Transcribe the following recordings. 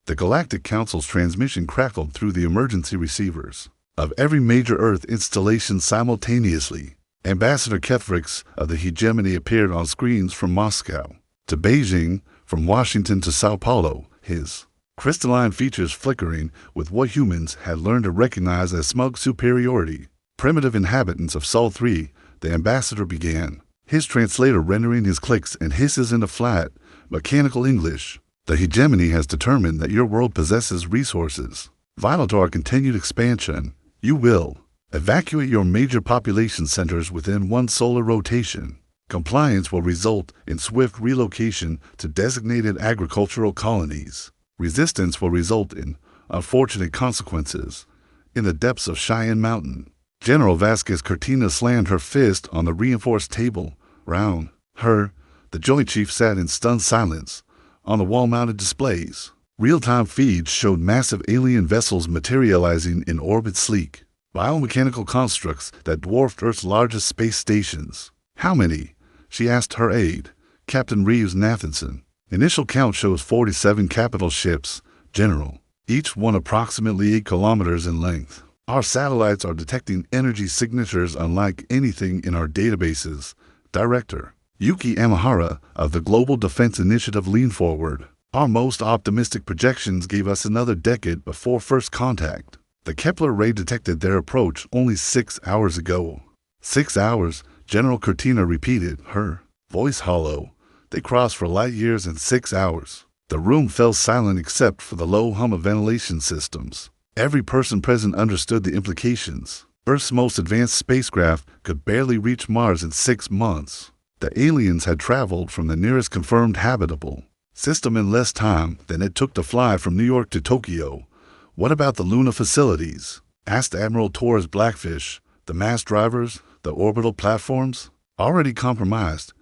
The Galactic Council's transmission crackled through the emergency receivers of every major Earth installation simultaneously. Ambassador Kefrix of the Hegemony appeared on screens from Moscow to Beijing, from Washington to Sao Paulo, his crystalline features flickering with what humans had learned to recognize as smug superiority. Primitive inhabitants of Sol 3, the ambassador began, his translator rendering his clicks and hisses into flat, mechanical English. The hegemony has determined that your world possesses resources vital to our continued expansion. You will evacuate your major population centers within one solar rotation. Compliance will result in swift relocation to designated agricultural colonies. Resistance will result in unfortunate consequences in the depths of Cheyenne Mountain. General Vasquez Cortina slammed her fist on the reinforced table. Round her, the Joint Chief sat in stunned silence. On the wall-mounted displays, real-time feeds showed massive alien vessels materializing in orbit, sleek biomechanical constructs that dwarfed Earth's largest space stations. How many? She asked her aide, Captain Reeves Nathanson. Initial count shows 47 capital ships, General, each one approximately 8 kilometers in length. Our satellites are detecting energy signatures unlike anything in our databases. Director Yuki Amahara of the Global Defense Initiative leaned forward. Our most optimistic projections gave us another decade before first contact. The Kepler ray detected their approach only 6 hours ago. 6 hours, General Cortina repeated, her voice hollow. They crossed for light years in 6 hours. The room fell silent except for the low hum of ventilation systems. Every person present understood the implications. Earth's most advanced spacecraft could barely reach Mars in 6 months. The aliens had traveled from the nearest confirmed habitable system in less time than it took to fly from New York to Tokyo. What about the Luna facilities? Asked Admiral Torres Blackfish. The mass drivers, the orbital platforms? Already compromised,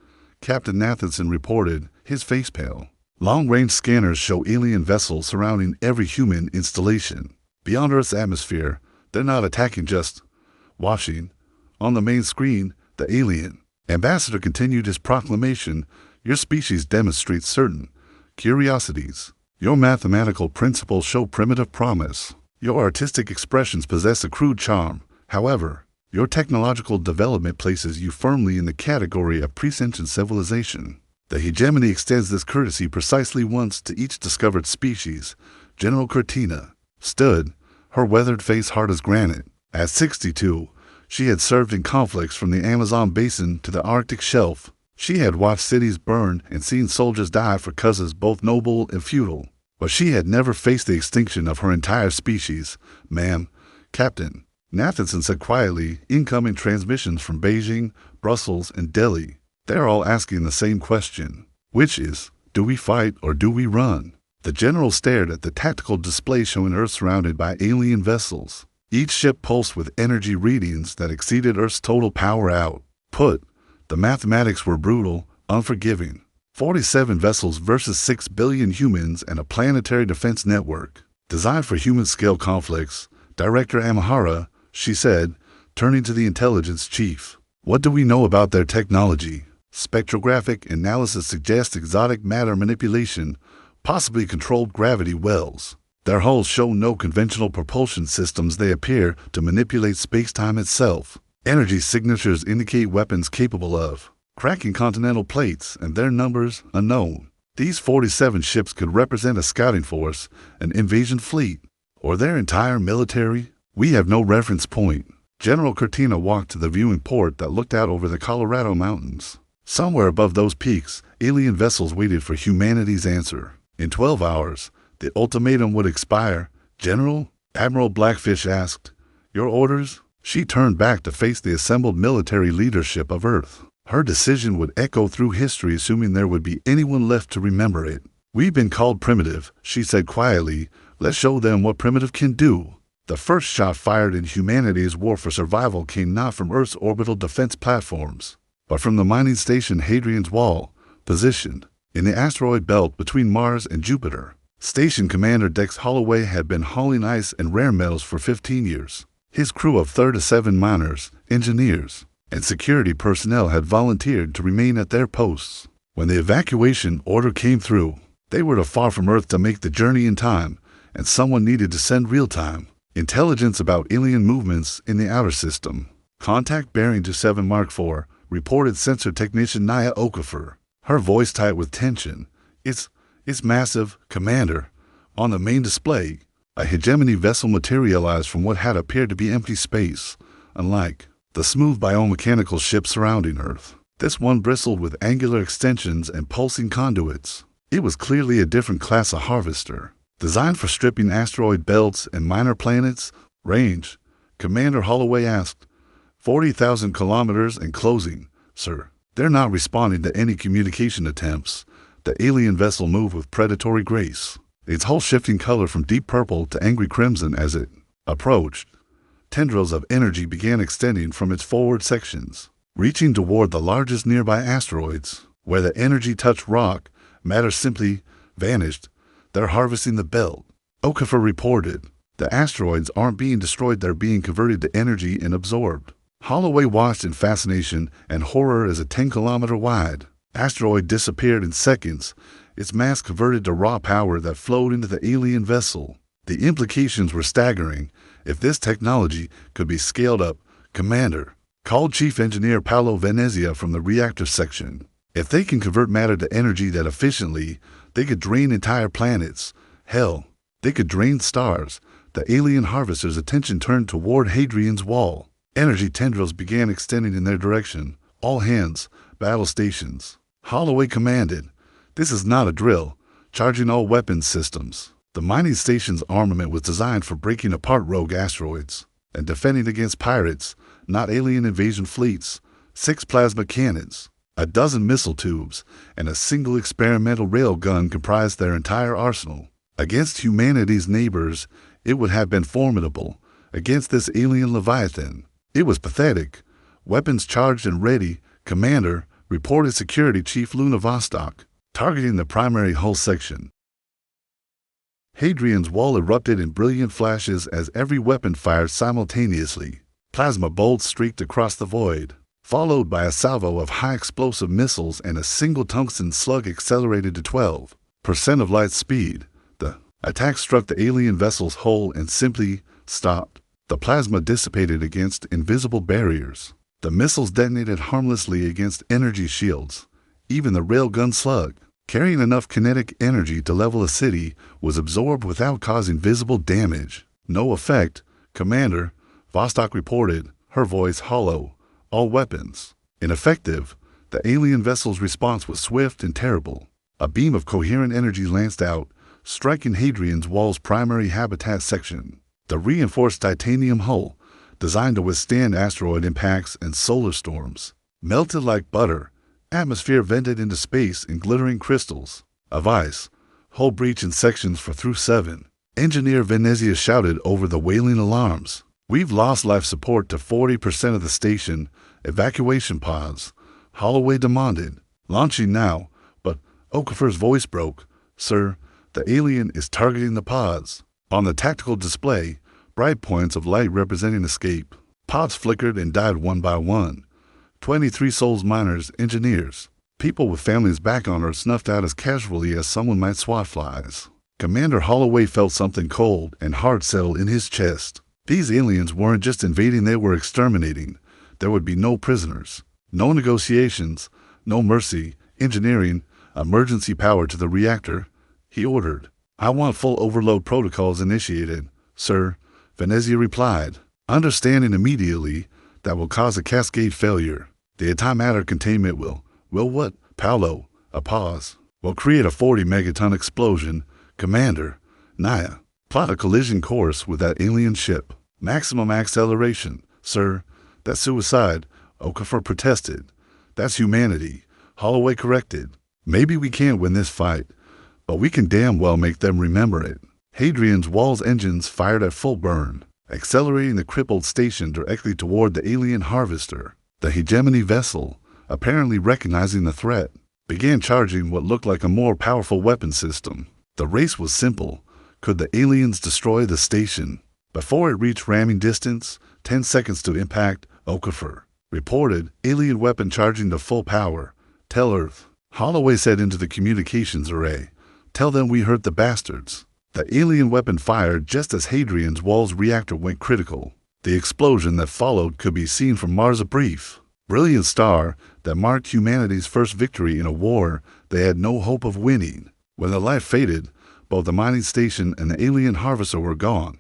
Captain Nathanson reported, his face pale. Long-range scanners show alien vessels surrounding every human installation. Beyond Earth's atmosphere, they're not attacking, just watching. On the main screen, the alien ambassador continued his proclamation. Your species demonstrates certain curiosities. Your mathematical principles show primitive promise. Your artistic expressions possess a crude charm. However, your technological development places you firmly in the category of presentient civilization. The hegemony extends this courtesy precisely once to each discovered species. General Cortina stood, her weathered face hard as granite. At 62, she had served in conflicts from the Amazon basin to the Arctic shelf. She had watched cities burn and seen soldiers die for causes both noble and futile. But she had never faced the extinction of her entire species. Ma'am, Captain Nathanson said quietly, incoming transmissions from Beijing, Brussels, and Delhi. They're all asking the same question, which is, do we fight or do we run? The general stared at the tactical display showing Earth surrounded by alien vessels. Each ship pulsed with energy readings that exceeded Earth's total power output. The mathematics were brutal, unforgiving. 47 vessels versus 6 billion humans and a planetary defense network designed for human-scale conflicts. Director Amahara, she said, turning to the intelligence chief. What do we know about their technology? Spectrographic analysis suggests exotic matter manipulation, possibly controlled gravity wells. Their hulls show no conventional propulsion systems. They appear to manipulate space-time itself. Energy signatures indicate weapons capable of cracking continental plates, and their numbers unknown. These 47 ships could represent a scouting force, an invasion fleet, or their entire military. We have no reference point. General Cortina walked to the viewing port that looked out over the Colorado mountains. Somewhere above those peaks, alien vessels waited for humanity's answer. In 12 hours, the ultimatum would expire. General, Admiral Blackfish asked, your orders? She turned back to face the assembled military leadership of Earth. Her decision would echo through history, assuming there would be anyone left to remember it. We've been called primitive, she said quietly. Let's show them what primitive can do. The first shot fired in humanity's war for survival came not from Earth's orbital defense platforms, but from the mining station Hadrian's Wall, positioned in the asteroid belt between Mars and Jupiter. Station Commander Dex Holloway had been hauling ice and rare metals for 15 years. His crew of 37 miners, engineers, and security personnel had volunteered to remain at their posts. When the evacuation order came through, They were too far from Earth to make the journey in time, and someone needed to send real-time intelligence about alien movements in the outer system. Contact bearing 27 Mark IV, reported sensor technician Naya Okafor, her voice tight with tension. It's massive, Commander. On the main display, a hegemony vessel materialized from what had appeared to be empty space, unlike the smooth biomechanical ship surrounding Earth. This one bristled with angular extensions and pulsing conduits. It was clearly a different class of harvester, designed for stripping asteroid belts and minor planets. Range, Commander Holloway asked. 40,000 kilometers and closing, sir. They're not responding to any communication attempts. The alien vessel moved with predatory grace, its hull shifting color from deep purple to angry crimson as it approached. Tendrils of energy began extending from its forward sections, reaching toward the largest nearby asteroids. Where the energy touched rock, matter simply vanished. They're harvesting the belt, Okafor reported. The asteroids aren't being destroyed, they're being converted to energy and absorbed. Holloway watched in fascination and horror as a 10-kilometer-wide asteroid disappeared in seconds, its mass converted to raw power that flowed into the alien vessel. The implications were staggering. If this technology could be scaled up, Commander, called Chief Engineer Paolo Venezia from the reactor section. If they can convert matter to energy that efficiently, they could drain entire planets. Hell, they could drain stars. The alien harvester's attention turned toward Hadrian's Wall. Energy tendrils began extending in their direction. All hands, battle stations. Holloway commanded. This is not a drill. Charging all weapons systems. The mining station's armament was designed for breaking apart rogue asteroids and defending against pirates, not alien invasion fleets. 6 plasma cannons, a dozen missile tubes, and a single experimental railgun comprised their entire arsenal. Against humanity's neighbors, it would have been formidable. Against this alien leviathan, it was pathetic. Weapons charged and ready, Commander, reported Security Chief Luna Vostok, targeting the primary hull section. Hadrian's Wall erupted in brilliant flashes as every weapon fired simultaneously. Plasma bolts streaked across the void, followed by a salvo of high-explosive missiles, and a single tungsten slug accelerated to 12% of light speed. The attack struck the alien vessel's hull and simply stopped. The plasma dissipated against invisible barriers. The missiles detonated harmlessly against energy shields. Even the railgun slug, carrying enough kinetic energy to level a city, was absorbed without causing visible damage. No effect, Commander, Vostok reported, her voice hollow. All weapons ineffective. The alien vessel's response was swift and terrible. A beam of coherent energy lanced out, striking Hadrian's Wall's primary habitat section. The reinforced titanium hull, designed to withstand asteroid impacts and solar storms, melted like butter. Atmosphere vented into space in glittering crystals of ice. Hull breach in sections for through 7. Engineer Venezia shouted over the wailing alarms. We've lost life support to 40% of the station. Evacuation pods, Holloway demanded. Launching now, but Okafor's voice broke. Sir, the alien is targeting the pods. On the tactical display, bright points of light representing escape. Pods flickered and died one by one. 23 souls, miners, engineers, people with families back on Earth, snuffed out as casually as someone might swat flies. Commander Holloway felt something cold and hard settle in his chest. These aliens weren't just invading, they were exterminating. There would be no prisoners, no negotiations, no mercy. Engineering, emergency power to the reactor, he ordered. I want full overload protocols initiated, sir, Venezia replied. Understanding immediately that will cause a cascade failure. The antimatter containment will what? Paolo, a pause. Will create a 40-megaton explosion. Commander, Naya, plot a collision course with that alien ship. Maximum acceleration, sir. That's suicide, Okafor protested. That's humanity, Holloway corrected. Maybe we can't win this fight, but we can damn well make them remember it. Hadrian's Wall's engines fired at full burn, accelerating the crippled station directly toward the alien harvester. The hegemony vessel, apparently recognizing the threat, began charging what looked like a more powerful weapon system. The race was simple. Could the aliens destroy the station before it reached ramming distance? 10 seconds to impact, Okafor reported. Alien weapon charging to full power. Tell Earth, Holloway said into the communications array. Tell them we hurt the bastards. The alien weapon fired just as Hadrian's Wall's reactor went critical. The explosion that followed could be seen from Mars, a brief, brilliant star that marked humanity's first victory in a war they had no hope of winning. When the light faded, both the mining station and the alien harvester were gone.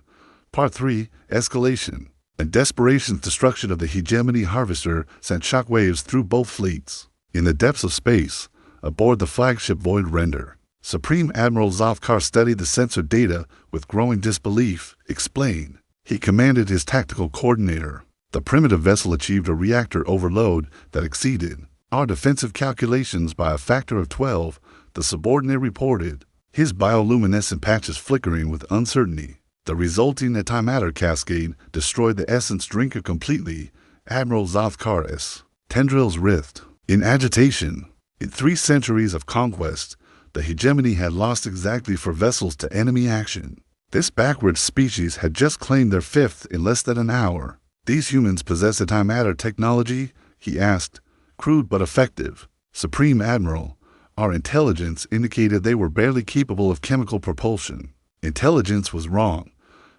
Part 3, Escalation. In desperation, destruction of the hegemony harvester sent shockwaves through both fleets. In the depths of space, aboard the flagship Void Render, Supreme Admiral Zafkar studied the sensor data with growing disbelief. Explain. He commanded his tactical coordinator. The primitive vessel achieved a reactor overload that exceeded our defensive calculations by a factor of 12, the subordinate reported, his bioluminescent patches flickering with uncertainty. The resulting antimatter cascade destroyed the essence drinker completely. Admiral Zafkar's tendrils writhed in agitation. In 3 centuries of conquest, the hegemony had lost exactly 4 vessels to enemy action. This backward species had just claimed their 5th in less than an hour. These humans possess antimatter technology? He asked. Crude but effective. Supreme Admiral, our intelligence indicated they were barely capable of chemical propulsion. Intelligence was wrong.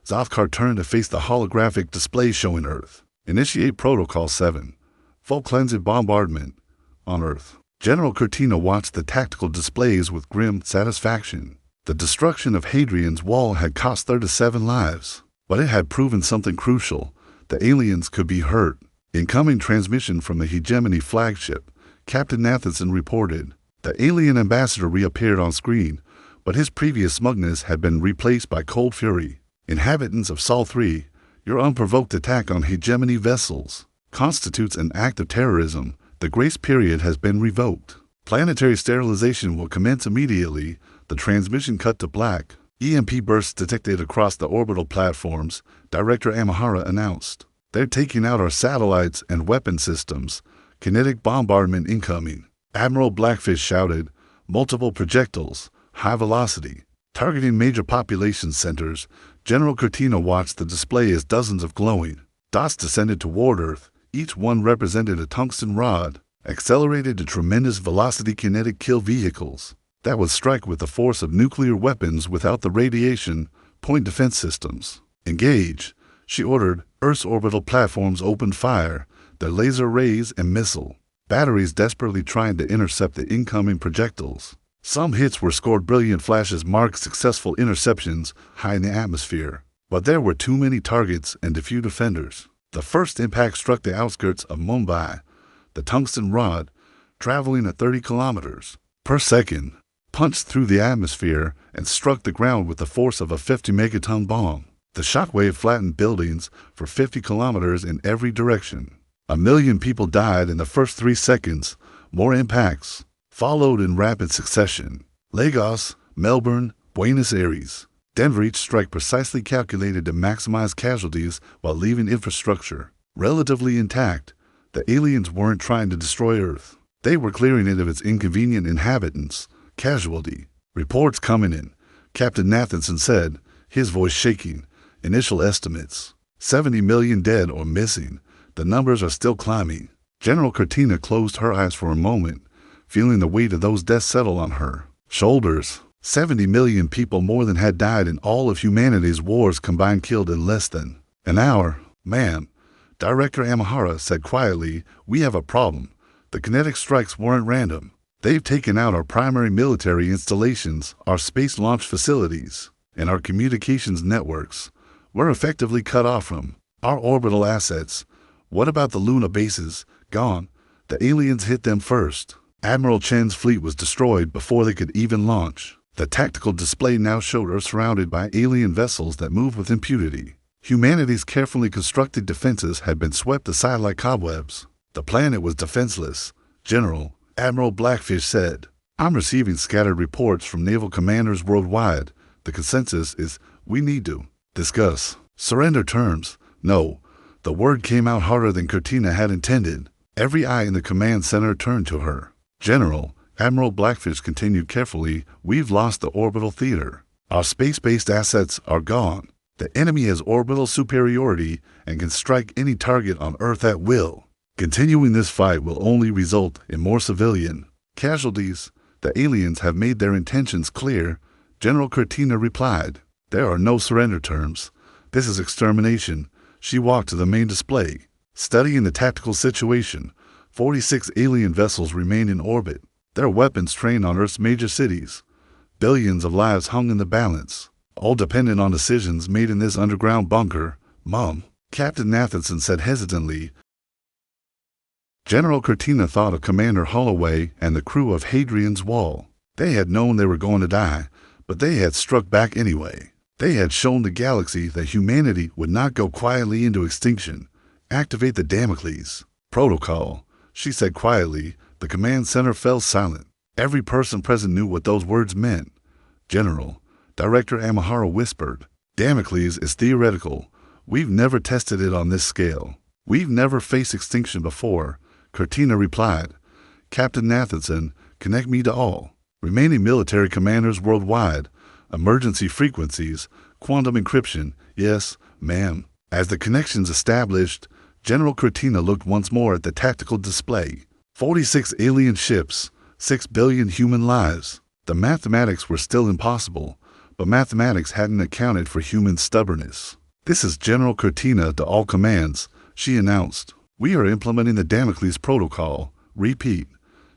Zafkar turned to face the holographic display showing Earth. Initiate Protocol 7. Full cleansing bombardment on Earth. General Cortina watched the tactical displays with grim satisfaction. The destruction of Hadrian's Wall had cost 37 lives, but it had proven something crucial. The aliens could be hurt. Incoming transmission from the hegemony flagship, Captain Nathanson reported. The alien ambassador reappeared on screen, but his previous smugness had been replaced by cold fury. Inhabitants of Sol 3, your unprovoked attack on hegemony vessels constitutes an act of terrorism. The grace period has been revoked. Planetary sterilization will commence immediately. The transmission cut to black. EMP bursts detected across the orbital platforms, Director Amahara announced. They're taking out our satellites and weapon systems. Kinetic bombardment incoming. Admiral Blackfish shouted. Multiple projectiles, high velocity, targeting major population centers. General Cortina watched the display as dozens of glowing dots descended toward Earth. Each one represented a tungsten rod, accelerated to tremendous velocity kinetic kill vehicles that would strike with the force of nuclear weapons without the radiation. Point defense systems. Engage, she ordered. Earth's orbital platforms opened fire, their laser rays and missile batteries desperately trying to intercept the incoming projectiles. Some hits were scored. Brilliant flashes marked successful interceptions high in the atmosphere, but there were too many targets and few defenders. The first impact struck the outskirts of Mumbai. The tungsten rod, traveling at 30 kilometers per second, punched through the atmosphere and struck the ground with the force of a 50-megaton bomb. The shockwave flattened buildings for 50 kilometers in every direction. 1 million people died in the first 3 seconds. More impacts followed in rapid succession. Lagos, Melbourne, Buenos Aires, Denver, each strike precisely calculated to maximize casualties while leaving infrastructure relatively intact. The aliens weren't trying to destroy Earth. They were clearing it of its inconvenient inhabitants. Casualty reports coming in, Captain Nathanson said, his voice shaking. Initial estimates, 70 million dead or missing. The numbers are still climbing. General Cortina closed her eyes for a moment, feeling the weight of those deaths settle on her shoulders. 70 million people, more than had died in all of humanity's wars combined, killed in less than an hour. Ma'am, Director Amahara said quietly, we have a problem. The kinetic strikes weren't random. They've taken out our primary military installations, our space launch facilities, and our communications networks. We're effectively cut off from our orbital assets. What about the Luna bases? Gone. The aliens hit them first. Admiral Chen's fleet was destroyed before they could even launch. The tactical display now showed Earth surrounded by alien vessels that move with impunity. Humanity's carefully constructed defenses had been swept aside like cobwebs. The planet was defenseless. General, Admiral Blackfish said, I'm receiving scattered reports from naval commanders worldwide. The consensus is we need to discuss surrender terms. No, the word came out harder than Cortina had intended. Every eye in the command center turned to her. General, Admiral Blackfish continued carefully, we've lost the orbital theater. Our space-based assets are gone. The enemy has orbital superiority and can strike any target on Earth at will. Continuing this fight will only result in more civilian casualties. The aliens have made their intentions clear. General Cortina replied. There are no surrender terms. This is extermination. She walked to the main display. Studying the tactical situation, 46 alien vessels remained in orbit. Their weapons trained on Earth's major cities. Billions of lives hung in the balance, all dependent on decisions made in this underground bunker. Mom, Captain Nathanson said hesitantly. General Cortina thought of Commander Holloway and the crew of Hadrian's Wall. They had known they were going to die, but they had struck back anyway. They had shown the galaxy that humanity would not go quietly into extinction. Activate the Damocles protocol, she said quietly. The command center fell silent. Every person present knew what those words meant. General, Director Amahara whispered. Damocles is theoretical. We've never tested it on this scale. We've never faced extinction before, Cortina replied. Captain Nathanson, connect me to all remaining military commanders worldwide. Emergency frequencies, quantum encryption. Yes, ma'am. As the connections established, General Cortina looked once more at the tactical display. 46 alien ships, 6 billion human lives. The mathematics were still impossible, but mathematics hadn't accounted for human stubbornness. This is General Cortina to all commands, she announced. We are implementing the Damocles protocol. Repeat.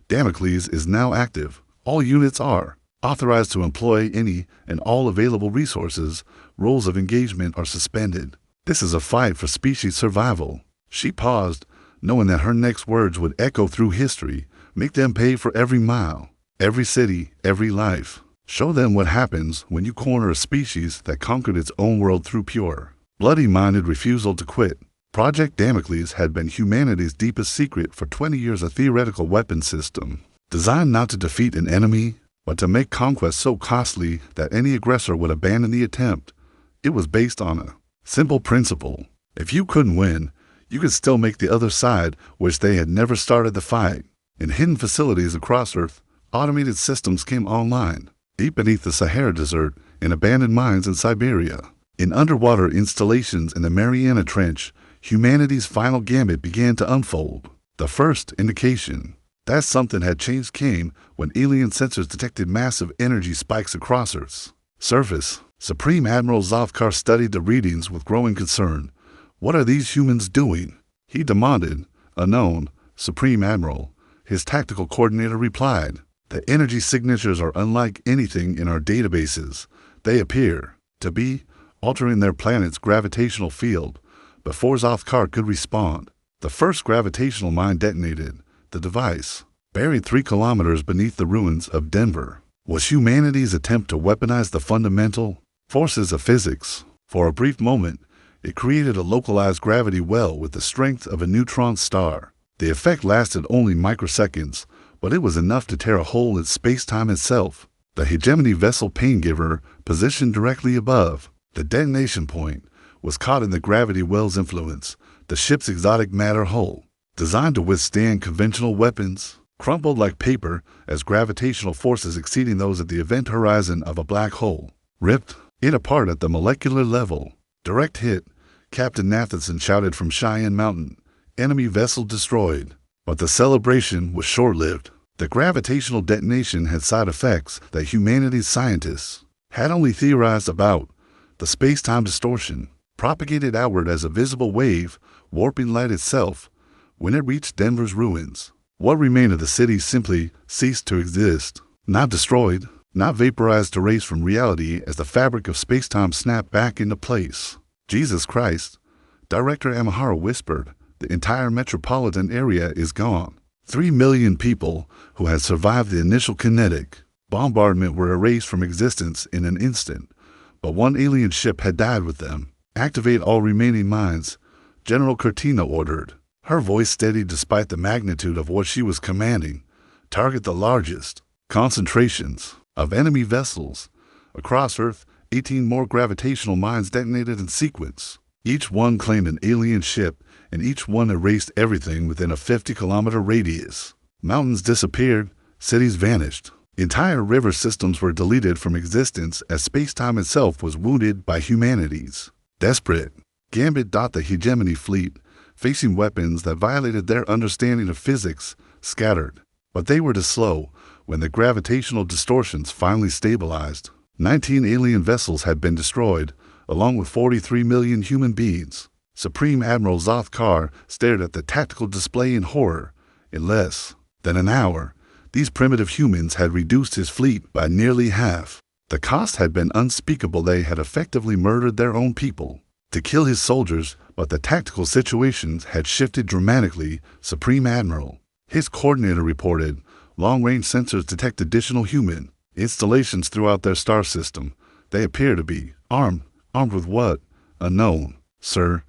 Damocles is now active. All units are authorized to employ any and all available resources. Rules of engagement are suspended. This is a fight for species survival. She paused, knowing that her next words would echo through history. Make them pay for every mile, every city, every life. Show them what happens when you corner a species that conquered its own world through pure, bloody-minded refusal to quit. Project Damocles had been humanity's deepest secret for 20 years, a theoretical weapon system designed not to defeat an enemy, but to make conquest so costly that any aggressor would abandon the attempt. It was based on a simple principle. If you couldn't win, you could still make the other side wish they had never started the fight. In hidden facilities across Earth, automated systems came online, deep beneath the Sahara Desert, in abandoned mines in Siberia. In underwater installations in the Mariana Trench, humanity's final gambit began to unfold. The first indication that something had changed came when alien sensors detected massive energy spikes across Earth's surface. Supreme Admiral Zofkar studied the readings with growing concern. What are these humans doing? He demanded. Unknown, Supreme Admiral, his tactical coordinator replied. The energy signatures are unlike anything in our databases. They appear to be altering their planet's gravitational field. Before Zofkar could respond, the first gravitational mine detonated. The device, buried 3 kilometers beneath the ruins of Denver, was humanity's attempt to weaponize the fundamental forces of physics. For a brief moment, it created a localized gravity well with the strength of a neutron star. The effect lasted only microseconds, but it was enough to tear a hole in space-time itself. The hegemony vessel Paingiver, positioned directly above the detonation point, was caught in the gravity well's influence. The ship's exotic matter hull, designed to withstand conventional weapons, crumpled like paper as gravitational forces exceeding those at the event horizon of a black hole ripped it apart at the molecular level. Direct hit, Captain Nathanson shouted from Cheyenne Mountain. Enemy vessel destroyed. But the celebration was short-lived. The gravitational detonation had side effects that humanity's scientists had only theorized about. The space-time distortion propagated outward as a visible wave, warping light itself. When it reached Denver's ruins, what remained of the city simply ceased to exist. Not destroyed, not vaporized, erased from reality as the fabric of space-time snapped back into place. Jesus Christ, Director Amahara whispered, the entire metropolitan area is gone. 3 million people who had survived the initial kinetic bombardment were erased from existence in an instant, but one alien ship had died with them. Activate all remaining mines, General Cortina ordered. Her voice steady despite the magnitude of what she was commanding. Target the largest concentrations of enemy vessels. Across Earth, 18 more gravitational mines detonated in sequence. Each one claimed an alien ship, and each one erased everything within a 50-kilometer radius. Mountains disappeared, cities vanished. Entire river systems were deleted from existence as space-time itself was wounded by humanity's desperate gambit. The hegemony fleet, facing weapons that violated their understanding of physics, scattered. But they were too slow. When the gravitational distortions finally stabilized, 19 alien vessels had been destroyed, along with 43 million human beings. Supreme Admiral Zothkar stared at the tactical display in horror. In less than an hour, these primitive humans had reduced his fleet by nearly half. The cost had been unspeakable. They had effectively murdered their own people to kill his soldiers, but the tactical situations had shifted dramatically. Supreme Admiral, his coordinator reported, long-range sensors detect additional human installations throughout their star system. They appear to be armed. Armed with what? Unknown, sir.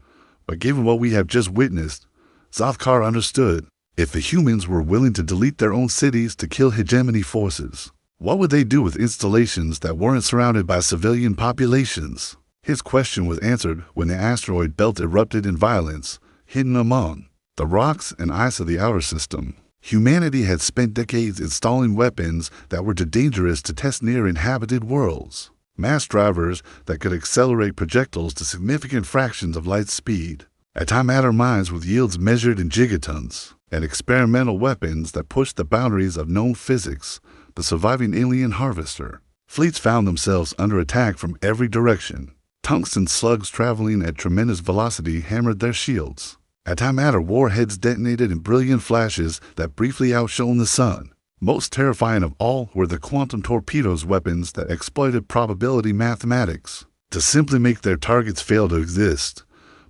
But given what we have just witnessed, Zothkar understood. If the humans were willing to delete their own cities to kill hegemony forces, what would they do with installations that weren't surrounded by civilian populations? His question was answered when the asteroid belt erupted in violence, hidden among the rocks and ice of the outer system. Humanity had spent decades installing weapons that were too dangerous to test near inhabited worlds. Mass drivers that could accelerate projectiles to significant fractions of light speed, antimatter mines with yields measured in gigatons, and experimental weapons that pushed the boundaries of known physics. The surviving alien harvester fleets found themselves under attack from every direction. Tungsten slugs traveling at tremendous velocity hammered their shields. Antimatter warheads detonated in brilliant flashes that briefly outshone the sun. Most terrifying of all were the quantum torpedoes, weapons that exploited probability mathematics to simply make their targets fail to exist.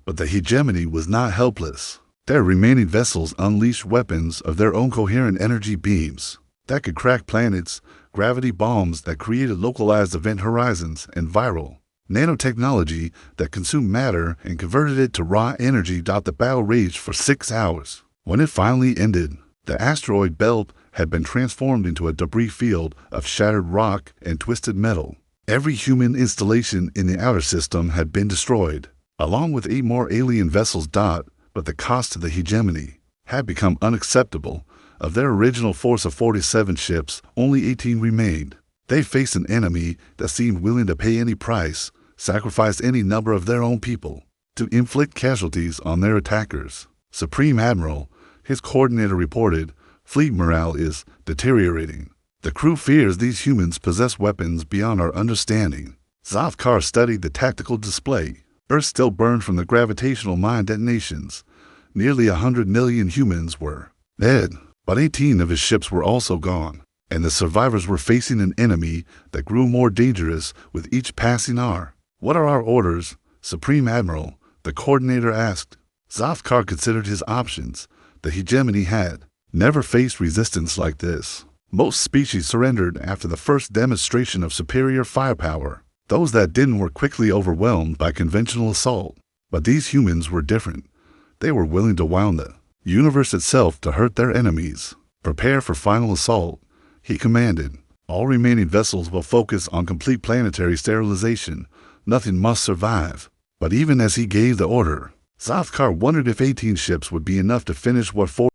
But the hegemony was not helpless. Their remaining vessels unleashed weapons of their own, coherent energy beams that could crack planets, gravity bombs that created localized event horizons, and viral nanotechnology that consumed matter and converted it to raw energy. The battle raged for 6 hours. When it finally ended, the asteroid belt had been transformed into a debris field of shattered rock and twisted metal. Every human installation in the outer system had been destroyed, along with 8 more alien vessels. But the cost to the hegemony had become unacceptable. Of their original force of 47 ships, only 18 remained. They faced an enemy that seemed willing to pay any price, sacrifice any number of their own people, to inflict casualties on their attackers. Supreme Admiral, his coordinator reported, fleet morale is deteriorating. The crew fears these humans possess weapons beyond our understanding. Zothkar studied the tactical display. Earth still burned from the gravitational mine detonations. Nearly 100 million humans were dead, but 18 of his ships were also gone, and the survivors were facing an enemy that grew more dangerous with each passing hour. What are our orders, Supreme Admiral? The coordinator asked. Zothkar considered his options. The hegemony had never faced resistance like this. Most species surrendered after the first demonstration of superior firepower. Those that didn't were quickly overwhelmed by conventional assault. But these humans were different. They were willing to wound the universe itself to hurt their enemies. Prepare for final assault, he commanded. All remaining vessels will focus on complete planetary sterilization. Nothing must survive. But even as he gave the order, Zothkar wondered if 18 ships would be enough to finish what 4.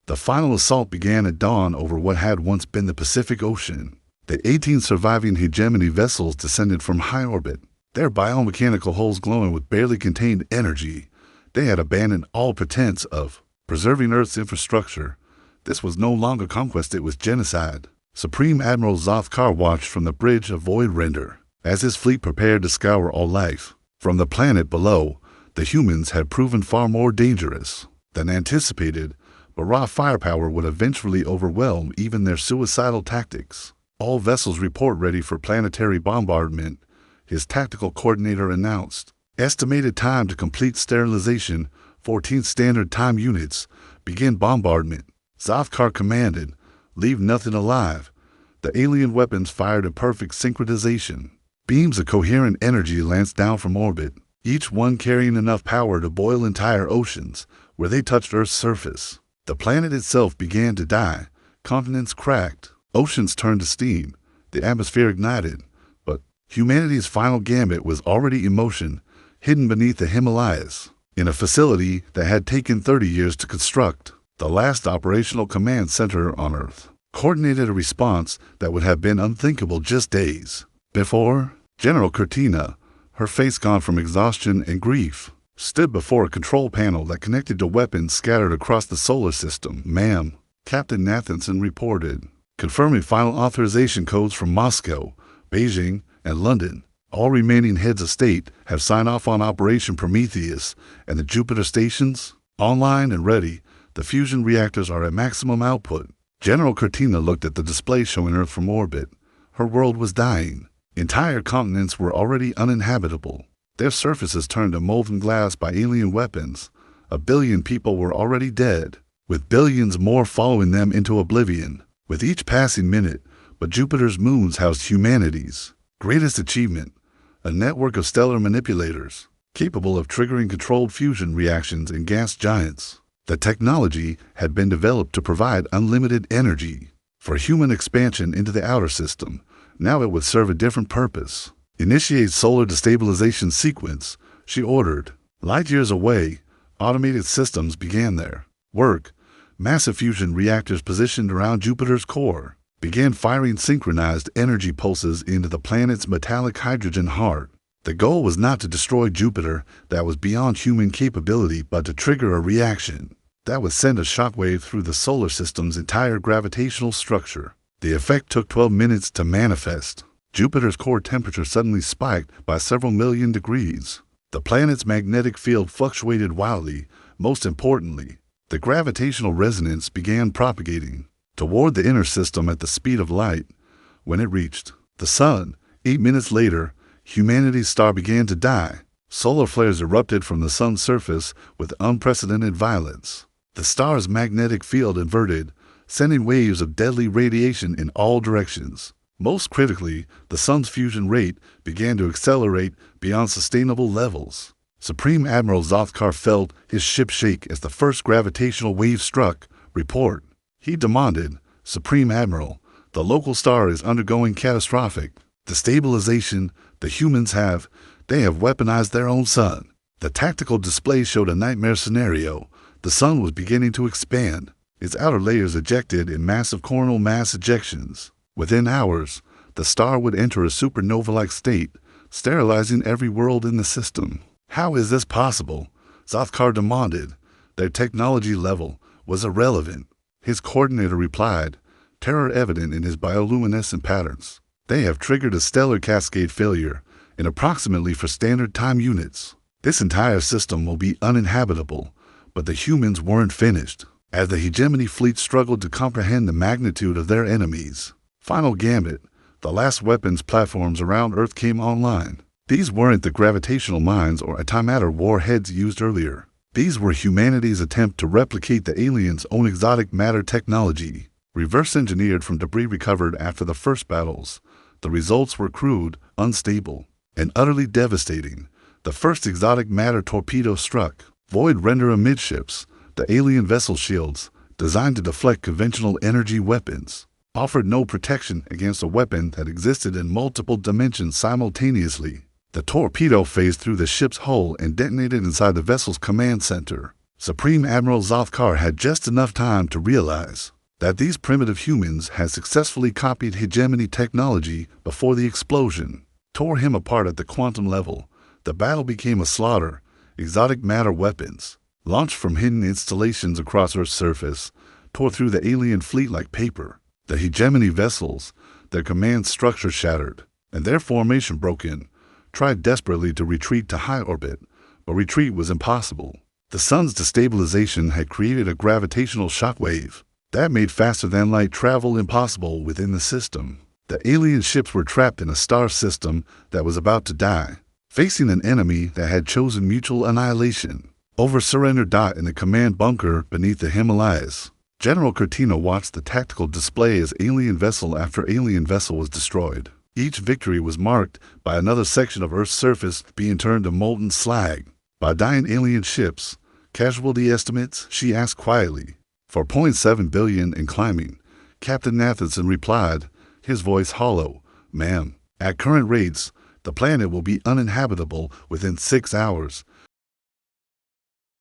The final assault began at dawn over what had once been the Pacific Ocean. The 18 surviving hegemony vessels descended from high orbit, their biomechanical hulls glowing with barely contained energy. They had abandoned all pretense of preserving Earth's infrastructure. This was no longer conquest, it was genocide. Supreme Admiral Zothkar watched from the bridge of Void Render as his fleet prepared to scour all life. From the planet below, the humans had proven far more dangerous than anticipated, but raw firepower would eventually overwhelm even their suicidal tactics. All vessels report ready for planetary bombardment, his tactical coordinator announced. Estimated time to complete sterilization, 14 standard time units. Begin bombardment. Zothkar commanded. Leave nothing alive. The alien weapons fired in perfect synchronization. Beams of coherent energy lanced down from orbit, each one carrying enough power to boil entire oceans where they touched Earth's surface. The planet itself began to die. Continents cracked. Oceans turned to steam. The atmosphere ignited. But humanity's final gambit was already in motion, hidden beneath the Himalayas, in a facility that had taken 30 years to construct. The last operational command center on Earth coordinated a response that would have been unthinkable just days before. General Cortina, her face gone from exhaustion and grief, stood before a control panel that connected to weapons scattered across the solar system. Ma'am, Captain Nathanson reported, confirming final authorization codes from Moscow. Beijing, and London, all remaining heads of state, have signed off on Operation Prometheus, and the Jupiter stations, online and ready. The fusion reactors are at maximum output. General Cortina looked at the display showing Earth from orbit. Her world was dying. Entire continents were already uninhabitable. Their surfaces turned to molten glass by alien weapons. 1 billion people were already dead, with billions more following them into oblivion with each passing minute. But Jupiter's moons housed humanity's greatest achievement, a network of stellar manipulators capable of triggering controlled fusion reactions in gas giants. The technology had been developed to provide unlimited energy for human expansion into the outer system. Now it would serve a different purpose. Initiate solar destabilization sequence, she ordered. Light years away, automated systems began their work. Massive fusion reactors positioned around Jupiter's core began firing synchronized energy pulses into the planet's metallic hydrogen heart. The goal was not to destroy Jupiter that was beyond human capability, but to trigger a reaction that would send a shockwave through the solar system's entire gravitational structure. The effect took 12 minutes to manifest. Jupiter's core temperature suddenly spiked by several million degrees. The planet's magnetic field fluctuated wildly. Most importantly, the gravitational resonance began propagating toward the inner system at the speed of light. When it reached the sun, 8 minutes later, humanity's star began to die. Solar flares erupted from the sun's surface with unprecedented violence. The star's magnetic field inverted, sending waves of deadly radiation in all directions. Most critically, the sun's fusion rate began to accelerate beyond sustainable levels. Supreme Admiral Zothkar felt his ship shake as the first gravitational wave struck. Report. He demanded. Supreme Admiral, the local star is undergoing catastrophic destabilization. The humans they have weaponized their own sun. The tactical display showed a nightmare scenario. The sun was beginning to expand, its outer layers ejected in massive coronal mass ejections. Within hours, the star would enter a supernova-like state, sterilizing every world in the system. How is this possible? Zothkar demanded. Their technology level was irrelevant. His coordinator replied, terror evident in his bioluminescent patterns. They have triggered a stellar cascade failure in approximately for standard time units. This entire system will be uninhabitable, but the humans weren't finished. As the hegemony fleet struggled to comprehend the magnitude of their enemies. Final gambit, the last weapons platforms around Earth came online. These weren't the gravitational mines or antimatter warheads used earlier. These were humanity's attempt to replicate the aliens' own exotic matter technology, reverse-engineered from debris recovered after the first battles. The results were crude, unstable, and utterly devastating. The first exotic matter torpedo struck, void render amidships. The alien vessel shields, designed to deflect conventional energy weapons, offered no protection against a weapon that existed in multiple dimensions simultaneously. The torpedo phased through the ship's hull and detonated inside the vessel's command center. Supreme Admiral Zothkar had just enough time to realize that these primitive humans had successfully copied hegemony technology before the explosion tore him apart at the quantum level. The battle became a slaughter. Exotic matter weapons, launched from hidden installations across Earth's surface, tore through the alien fleet like paper. The hegemony vessels, their command structure shattered, and their formation broken, tried desperately to retreat to high orbit, but retreat was impossible. The sun's destabilization had created a gravitational shockwave that made faster-than-light travel impossible within the system. The alien ships were trapped in a star system that was about to die, facing an enemy that had chosen mutual annihilation. Over surrender dot in the command bunker beneath the Himalayas. General Cortina watched the tactical display as alien vessel after alien vessel was destroyed. Each victory was marked by another section of Earth's surface being turned to molten slag. By dying alien ships, casualty estimates, she asked quietly. 4.7 billion and climbing. Captain Nathanson replied, his voice hollow. Ma'am, at current rates, the planet will be uninhabitable within 6 hours.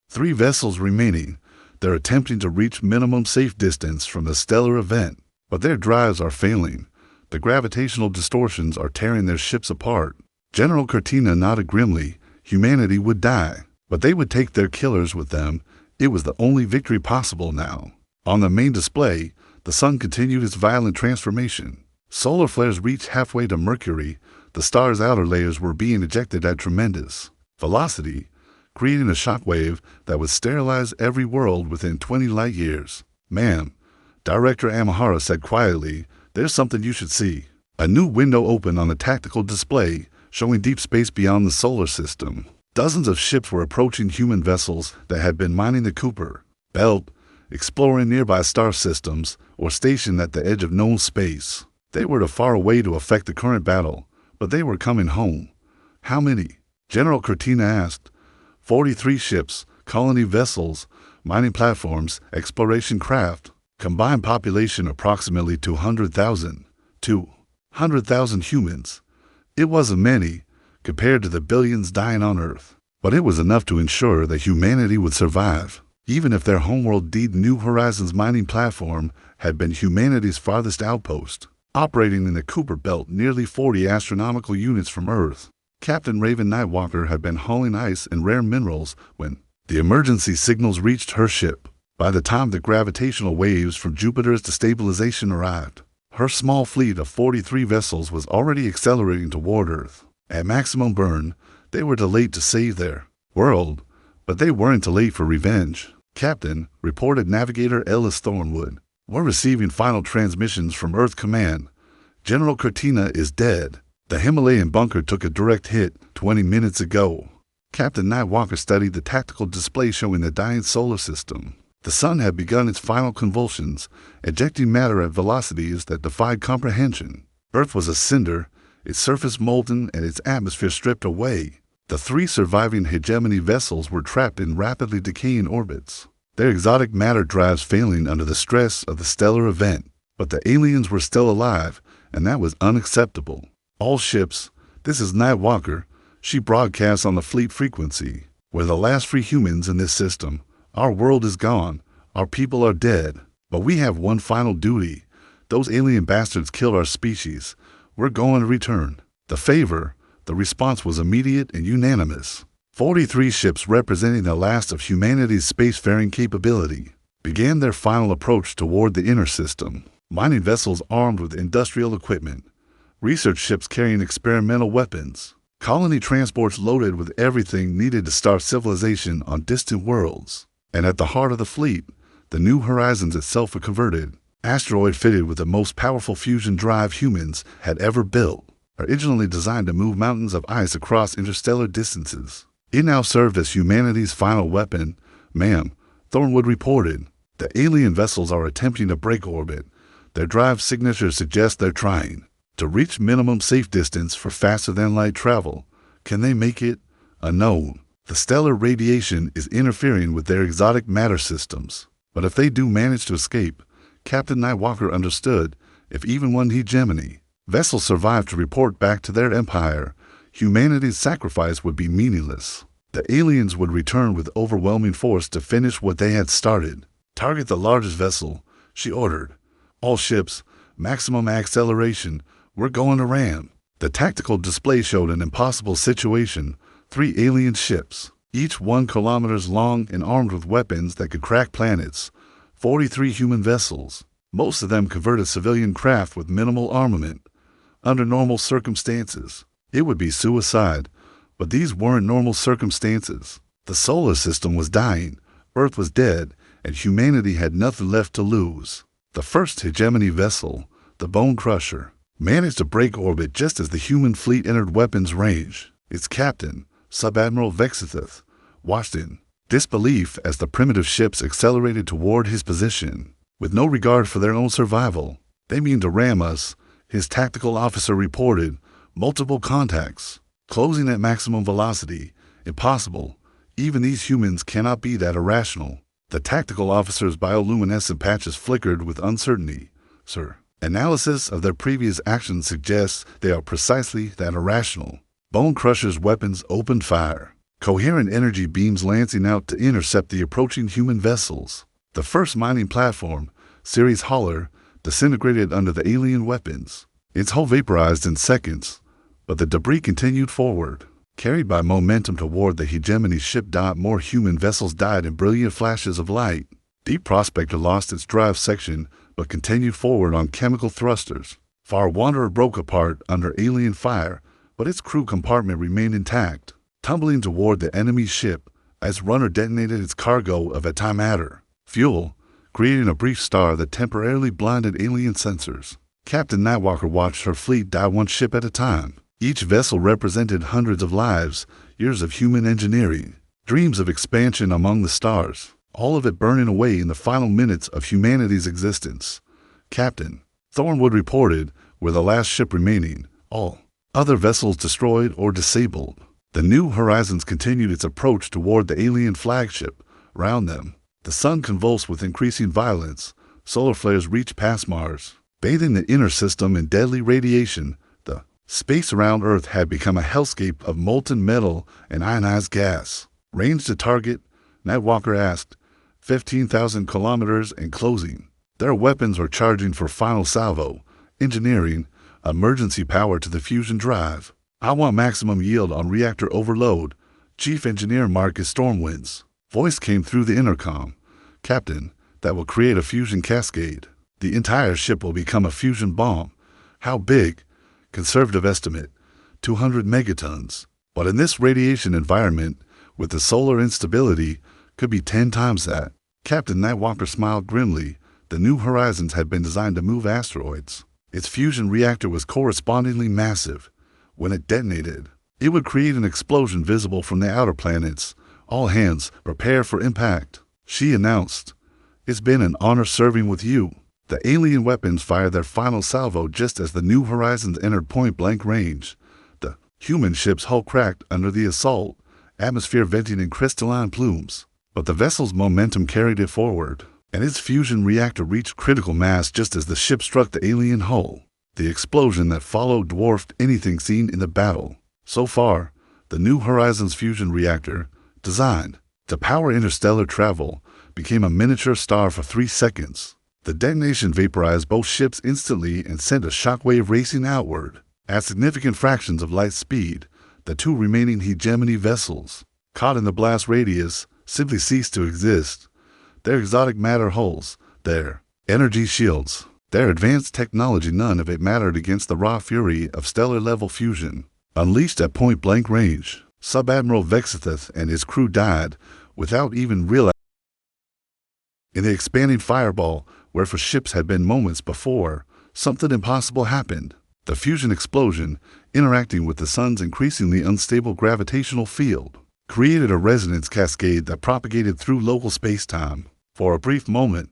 3 vessels remaining. They're attempting to reach minimum safe distance from the stellar event, but their drives are failing. The gravitational distortions are tearing their ships apart. General Cortina nodded grimly. Humanity would die, but they would take their killers with them. It was the only victory possible now. On the main display, the sun continued its violent transformation. Solar flares reached halfway to Mercury. The star's outer layers were being ejected at tremendous velocity, creating a shockwave that would sterilize every world within 20 light years. "Ma'am," Director Amahara said quietly, "there's something you should see." A new window opened on the tactical display, showing deep space beyond the solar system. Dozens of ships were approaching human vessels that had been mining the Kuiper Belt, exploring nearby star systems, or stationed at the edge of known space. They were too far away to affect the current battle, but they were coming home. "How many?" General Cortina asked. 43 ships, colony vessels, mining platforms, exploration craft. Combined population approximately 200,000. 200,000 humans. It wasn't many, compared to the billions dying on Earth, but it was enough to ensure that humanity would survive. Even if their homeworld deed New Horizons mining platform had been humanity's farthest outpost, operating in the Kuiper Belt nearly 40 astronomical units from Earth. Captain Raven Nightwalker had been hauling ice and rare minerals when the emergency signals reached her ship. By the time the gravitational waves from Jupiter's destabilization arrived, her small fleet of 43 vessels was already accelerating toward Earth. At maximum burn, they were too late to save their world, but they weren't too late for revenge. "Captain," reported Navigator Ellis Thornwood, "we're receiving final transmissions from Earth Command. General Cortina is dead. The Himalayan bunker took a direct hit 20 minutes ago." Captain Nightwalker studied the tactical display showing the dying solar system. The sun had begun its final convulsions, ejecting matter at velocities that defied comprehension. Earth was a cinder, its surface molten and its atmosphere stripped away. The 3 surviving hegemony vessels were trapped in rapidly decaying orbits, their exotic matter drives failing under the stress of the stellar event. But the aliens were still alive, and that was unacceptable. "All ships, this is Nightwalker," she broadcasts on the fleet frequency. "We're the last free humans in this system. Our world is gone. Our people are dead. But we have one final duty. Those alien bastards killed our species. We're going to return the favor." The response was immediate and unanimous. 43 ships representing the last of humanity's spacefaring capability began their final approach toward the inner system. Mining vessels armed with industrial equipment, research ships carrying experimental weapons, colony transports loaded with everything needed to start civilization on distant worlds. And at the heart of the fleet, the New Horizons itself, a converted asteroid fitted with the most powerful fusion drive humans had ever built, originally designed to move mountains of ice across interstellar distances. It now served as humanity's final weapon. "Ma'am," Thornwood reported, "the alien vessels are attempting to break orbit. Their drive signatures suggest they're trying to reach minimum safe distance for faster-than-light travel. Can they make it? Unknown. The stellar radiation is interfering with their exotic matter systems. But if they do manage to escape," Captain Nightwalker understood, "if even one hegemony vessel survived to report back to their empire, humanity's sacrifice would be meaningless. The aliens would return with overwhelming force to finish what they had started. Target the largest vessel," she ordered. "All ships, maximum acceleration. We're going to ram." The tactical display showed an impossible situation. 3 alien ships, each 1 kilometer long and armed with weapons that could crack planets. 43 human vessels, most of them converted civilian craft with minimal armament. Under normal circumstances, it would be suicide, but these weren't normal circumstances. The solar system was dying, Earth was dead, and humanity had nothing left to lose. The first hegemony vessel, the Bone Crusher, managed to break orbit just as the human fleet entered weapons range. Its captain, Sub-Admiral Vexitheth, watched in disbelief as the primitive ships accelerated toward his position. With no regard for their own survival, "They mean to ram us," his tactical officer reported. "Multiple contacts, closing at maximum velocity. Impossible. Even these humans cannot be that irrational." The tactical officer's bioluminescent patches flickered with uncertainty. "Sir, analysis of their previous actions suggests they are precisely that irrational." Bone Crusher's weapons opened fire, coherent energy beams lancing out to intercept the approaching human vessels. The first mining platform, Ceres Hauler, disintegrated under the alien weapons. Its hull vaporized in seconds, but the debris continued forward. Carried by momentum toward the hegemony ship, more human vessels died in brilliant flashes of light. Deep Prospector lost its drive section, but continued forward on chemical thrusters. Far Wanderer broke apart under alien fire, but its crew compartment remained intact, tumbling toward the enemy ship as Runner detonated its cargo of antimatter fuel, creating a brief star that temporarily blinded alien sensors. Captain Nightwalker watched her fleet die one ship at a time. Each vessel represented hundreds of lives, years of human engineering, dreams of expansion among the stars, all of it burning away in the final minutes of humanity's existence. Captain Thornwood reported, "We're the last ship remaining, all other vessels destroyed or disabled." The New Horizons continued its approach toward the alien flagship. Around them, the sun convulsed with increasing violence. Solar flares reached past Mars, bathing the inner system in deadly radiation. The space around Earth had become a hellscape of molten metal and ionized gas. "Range to target?" Nightwalker asked. 15,000 kilometers and closing. Their weapons are charging for final salvo. Engineering, emergency power to the fusion drive. "I want maximum yield on reactor overload." Chief Engineer Marcus Stormwind's voice came through the intercom. "Captain, that will create a fusion cascade. The entire ship will become a fusion bomb." "How big?" "Conservative estimate, 200 megatons. But in this radiation environment, with the solar instability, could be 10 times that." Captain Nightwalker smiled grimly. The New Horizons had been designed to move asteroids. Its fusion reactor was correspondingly massive. When it detonated, it would create an explosion visible from the outer planets. "All hands, prepare for impact," she announced. "It's been an honor serving with you." The alien weapons fired their final salvo just as the New Horizons entered point-blank range. The human ship's hull cracked under the assault, atmosphere venting in crystalline plumes. But the vessel's momentum carried it forward, and its fusion reactor reached critical mass just as the ship struck the alien hull. The explosion that followed dwarfed anything seen in the battle. So far, the New Horizons fusion reactor, designed to power interstellar travel, became a miniature star for 3 seconds. The detonation vaporized both ships instantly and sent a shockwave racing outward. At significant fractions of light speed, the 2 remaining hegemony vessels, caught in the blast radius, simply ceased to exist. Their exotic matter hulls, their energy shields, their advanced technology, none of it mattered against the raw fury of stellar-level fusion. Unleashed at point-blank range, Sub-Admiral Vexitheth and his crew died without even realizing. In the expanding fireball, where for ships had been moments before, something impossible happened. The fusion explosion, interacting with the sun's increasingly unstable gravitational field, created a resonance cascade that propagated through local space-time. For a brief moment,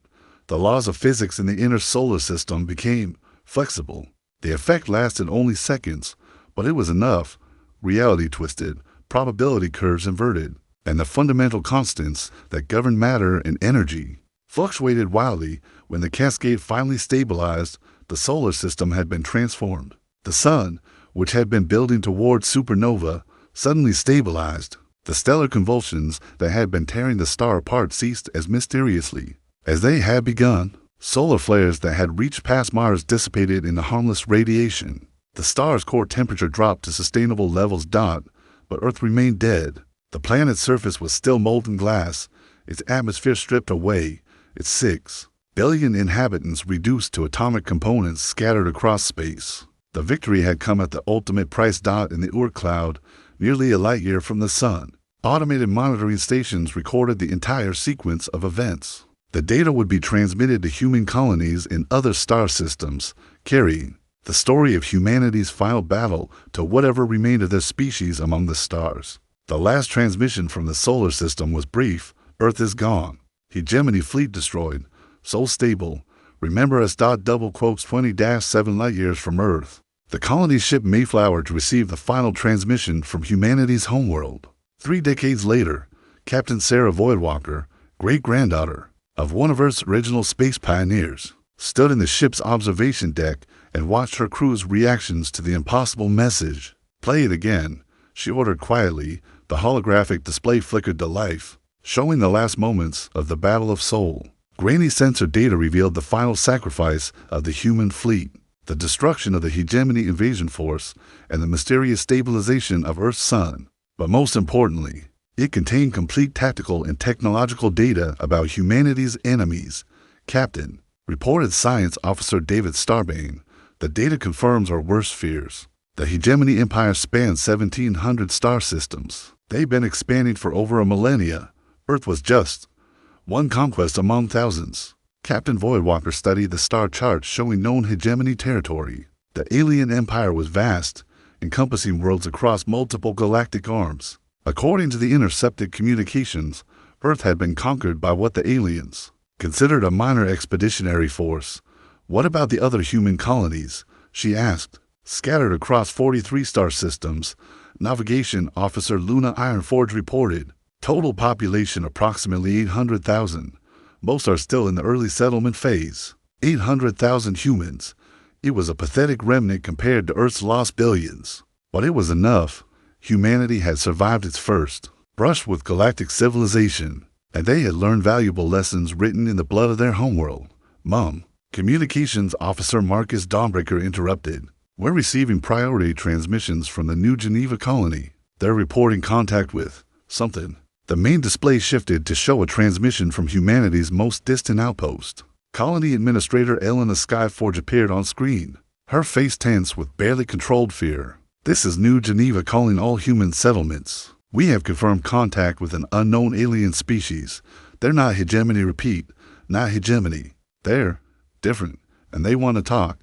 the laws of physics in the inner solar system became flexible. The effect lasted only seconds, but it was enough. Reality twisted, probability curves inverted, and the fundamental constants that govern matter and energy fluctuated wildly. When the cascade finally stabilized, the solar system had been transformed. The sun, which had been building toward supernova, suddenly stabilized. The stellar convulsions that had been tearing the star apart ceased as mysteriously as they had begun. Solar flares that had reached past Mars dissipated into harmless radiation. The star's core temperature dropped to sustainable levels. But Earth remained dead. The planet's surface was still molten glass, its atmosphere stripped away, its 6 billion inhabitants reduced to atomic components scattered across space. The victory had come at the ultimate price. In the Oort cloud, nearly a light year from the sun, automated monitoring stations recorded the entire sequence of events. The data would be transmitted to human colonies in other star systems, carrying the story of humanity's final battle to whatever remained of their species among the stars. The last transmission from the solar system was brief. "Earth is gone. Hegemony fleet destroyed. Sol stable. Remember us. 20-7 light years from Earth." The colony ship Mayflower to receive the final transmission from humanity's homeworld. 3 decades later, Captain Sarah Voidwalker, great-granddaughter of one of Earth's original space pioneers, stood in the ship's observation deck and watched her crew's reactions to the impossible message. "Play it again," she ordered quietly. The holographic display flickered to life, showing the last moments of the Battle of Sol. Grainy sensor data revealed the final sacrifice of the human fleet, the destruction of the hegemony invasion force, and the mysterious stabilization of Earth's sun. But most importantly, it contained complete tactical and technological data about humanity's enemies. "Captain," reported Science Officer David Starbane, The data confirms our worst fears. The hegemony empire spans 1,700 star systems. They've been expanding for over a millennia. Earth was just one conquest among thousands. Captain Voidwalker studied the star charts showing known hegemony territory. The alien empire was vast, encompassing worlds across multiple galactic arms. According to the intercepted communications, Earth had been conquered by what the aliens considered a minor expeditionary force. What about the other human colonies? She asked. Scattered across 43 star systems, Navigation Officer Luna Ironforge reported. Total population approximately 800,000. Most are still in the early settlement phase. 800,000 humans. It was a pathetic remnant compared to Earth's lost billions. But it was enough. Humanity had survived its first brush with galactic civilization, and they had learned valuable lessons written in the blood of their homeworld. Mom, Communications Officer Marcus Dawnbreaker interrupted. We're receiving priority transmissions from the New Geneva colony. They're reporting contact with something. The main display shifted to show a transmission from humanity's most distant outpost. Colony Administrator Elena Skyforge appeared on screen, her face tense with barely controlled fear. This is New Geneva calling all human settlements. We have confirmed contact with an unknown alien species. They're not hegemony, repeat, not hegemony. They're different, and they want to talk.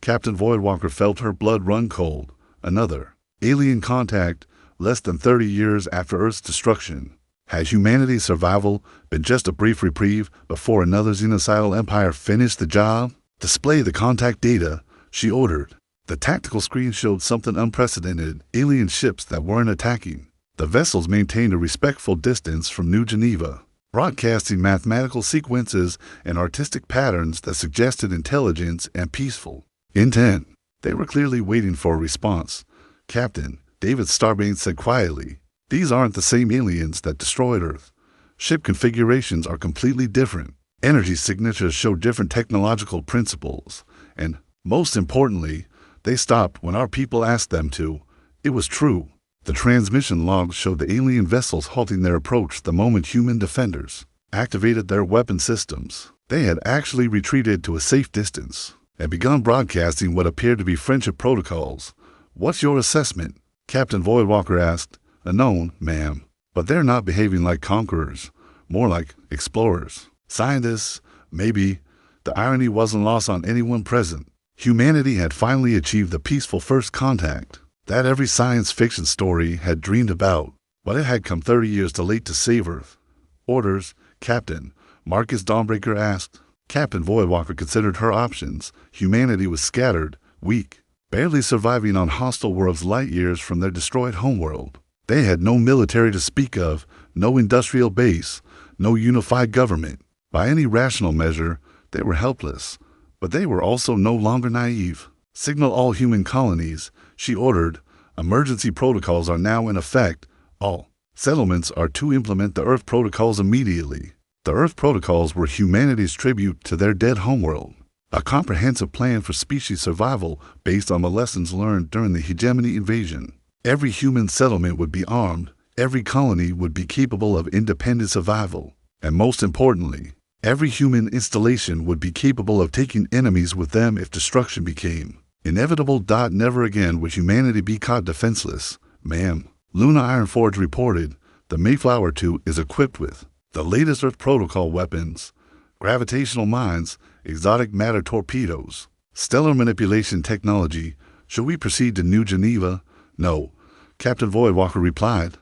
Captain Voidwalker felt her blood run cold. Another alien contact less than 30 years after Earth's destruction. Had humanity's survival been just a brief reprieve before another xenocidal empire finished the job? Display the contact data, she ordered. The tactical screen showed something unprecedented, alien ships that weren't attacking. The vessels maintained a respectful distance from New Geneva, broadcasting mathematical sequences and artistic patterns that suggested intelligence and peaceful intent. They were clearly waiting for a response. Captain, David Starbane said quietly, these aren't the same aliens that destroyed Earth. Ship configurations are completely different. Energy signatures show different technological principles. And, most importantly, they stopped when our people asked them to. It was true. The transmission logs showed the alien vessels halting their approach the moment human defenders activated their weapon systems. They had actually retreated to a safe distance and begun broadcasting what appeared to be friendship protocols. What's your assessment? Captain Voidwalker asked. Unknown, ma'am. But they're not behaving like conquerors, more like explorers. Scientists, maybe. The irony wasn't lost on anyone present. Humanity had finally achieved the peaceful first contact that every science fiction story had dreamed about. But it had come 30 years too late to save Earth. Orders, Captain, Marcus Dawnbreaker asked. Captain Voidwalker considered her options. Humanity was scattered, weak, barely surviving on hostile worlds light years from their destroyed homeworld. They had no military to speak of, no industrial base, no unified government. By any rational measure, they were helpless. But they were also no longer naive. Signal all human colonies, she ordered. Emergency protocols are now in effect. All settlements are to implement the Earth protocols immediately. The Earth protocols were humanity's tribute to their dead homeworld. A comprehensive plan for species survival based on the lessons learned during the hegemony invasion. Every human settlement would be armed, every colony would be capable of independent survival, and most importantly, every human installation would be capable of taking enemies with them if destruction became inevitable. Never again would humanity be caught defenseless. Ma'am, Luna Ironforge reported, the Mayflower 2 is equipped with the latest Earth Protocol weapons, gravitational mines, exotic matter torpedoes, stellar manipulation technology. Should we proceed to New Geneva? No, Captain Voidwalker replied.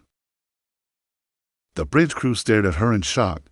The bridge crew stared at her in shock.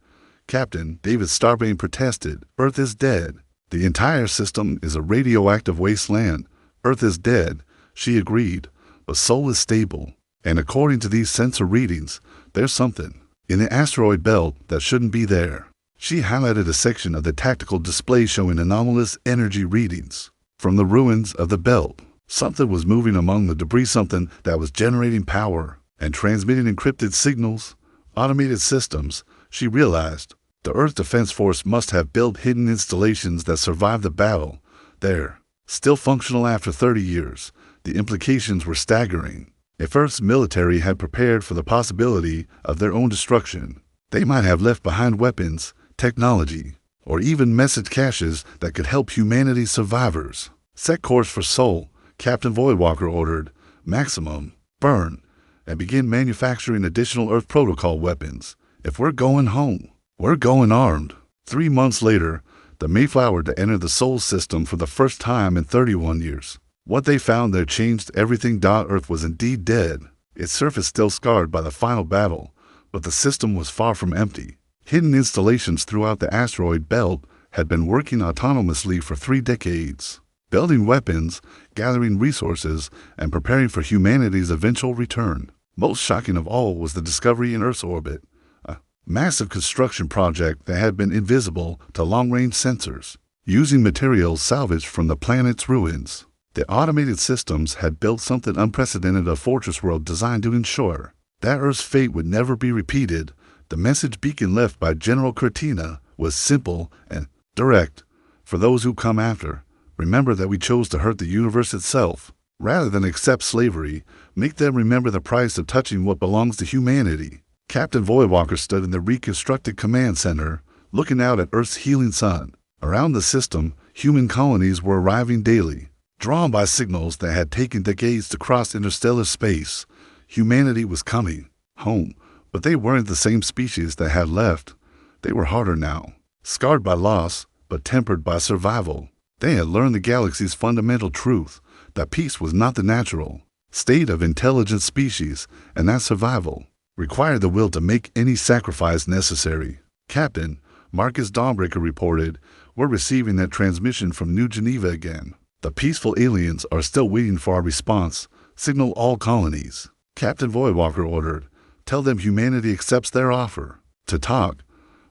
Captain, David Starbane protested. Earth is dead. The entire system is a radioactive wasteland. Earth is dead, she agreed, but Sol is stable. And according to these sensor readings, there's something in the asteroid belt that shouldn't be there. She highlighted a section of the tactical display showing anomalous energy readings from the ruins of the belt. Something was moving among the debris, something that was generating power and transmitting encrypted signals, automated systems. She realized the Earth Defense Force must have built hidden installations that survived the battle. They're still functional after 30 years. The implications were staggering. If Earth's military had prepared for the possibility of their own destruction, they might have left behind weapons, technology, or even message caches that could help humanity's survivors. Set course for Sol, Captain Voidwalker ordered. Maximum. Burn. And begin manufacturing additional Earth Protocol weapons. If we're going home, we're going armed. 3 months later, the Mayflower to enter the Sol system for the first time in 31 years. What they found there changed everything. Earth was indeed dead, its surface still scarred by the final battle, but the system was far from empty. Hidden installations throughout the asteroid belt had been working autonomously for 3 decades, building weapons, gathering resources, and preparing for humanity's eventual return. Most shocking of all was the discovery in Earth's orbit, a massive construction project that had been invisible to long-range sensors, using materials salvaged from the planet's ruins. The automated systems had built something unprecedented, a fortress world designed to ensure that Earth's fate would never be repeated. The message beacon left by General Cortina was simple and direct. For those who come after, remember that we chose to hurt the universe itself. Rather than accept slavery, make them remember the price of touching what belongs to humanity. Captain Voidwalker stood in the reconstructed command center, looking out at Earth's healing sun. Around the system, human colonies were arriving daily, drawn by signals that had taken decades to cross interstellar space. Humanity was coming home, but they weren't the same species that had left. They were harder now, scarred by loss, but tempered by survival. They had learned the galaxy's fundamental truth, that peace was not the natural state of intelligent species, and that survival required the will to make any sacrifice necessary. Captain Marcus Dawnbreaker reported, "We're receiving that transmission from New Geneva again. The peaceful aliens are still waiting for our response. Signal all colonies." Captain Voidwalker ordered, "Tell them humanity accepts their offer to talk,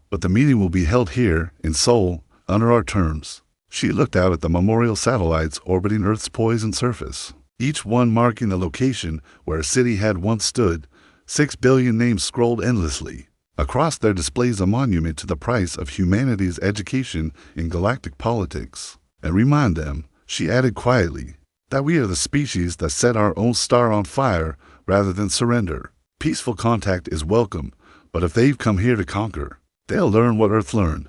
but the meeting will be held here in Sol under our terms." She looked out at the memorial satellites orbiting Earth's poisoned surface, each one marking the location where a city had once stood. 6 billion names scrolled endlessly. Across their displays a monument to the price of humanity's education in galactic politics. "And remind them," she added quietly, "that we are the species that set our own star on fire rather than surrender. Peaceful contact is welcome, but if they've come here to conquer, they'll learn what Earth learned,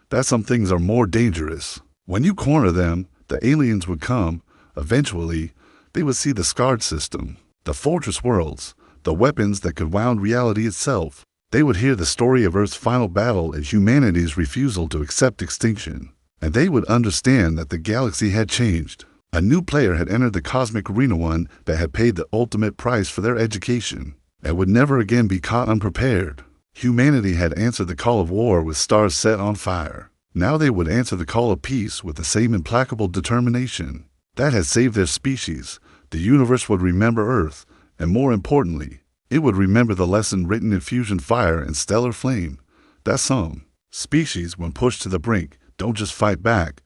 that some things are more dangerous. When you corner them, the aliens would come. Eventually, they would see the scarred system, the fortress worlds, the weapons that could wound reality itself. They would hear the story of Earth's final battle and humanity's refusal to accept extinction. And they would understand that the galaxy had changed. A new player had entered the cosmic arena, one that had paid the ultimate price for their education, and would never again be caught unprepared. Humanity had answered the call of war with stars set on fire. Now they would answer the call of peace with the same implacable determination. That had saved their species. The universe would remember Earth, and more importantly, it would remember the lesson written in fusion fire and stellar flame. That some species, when pushed to the brink, don't just fight back,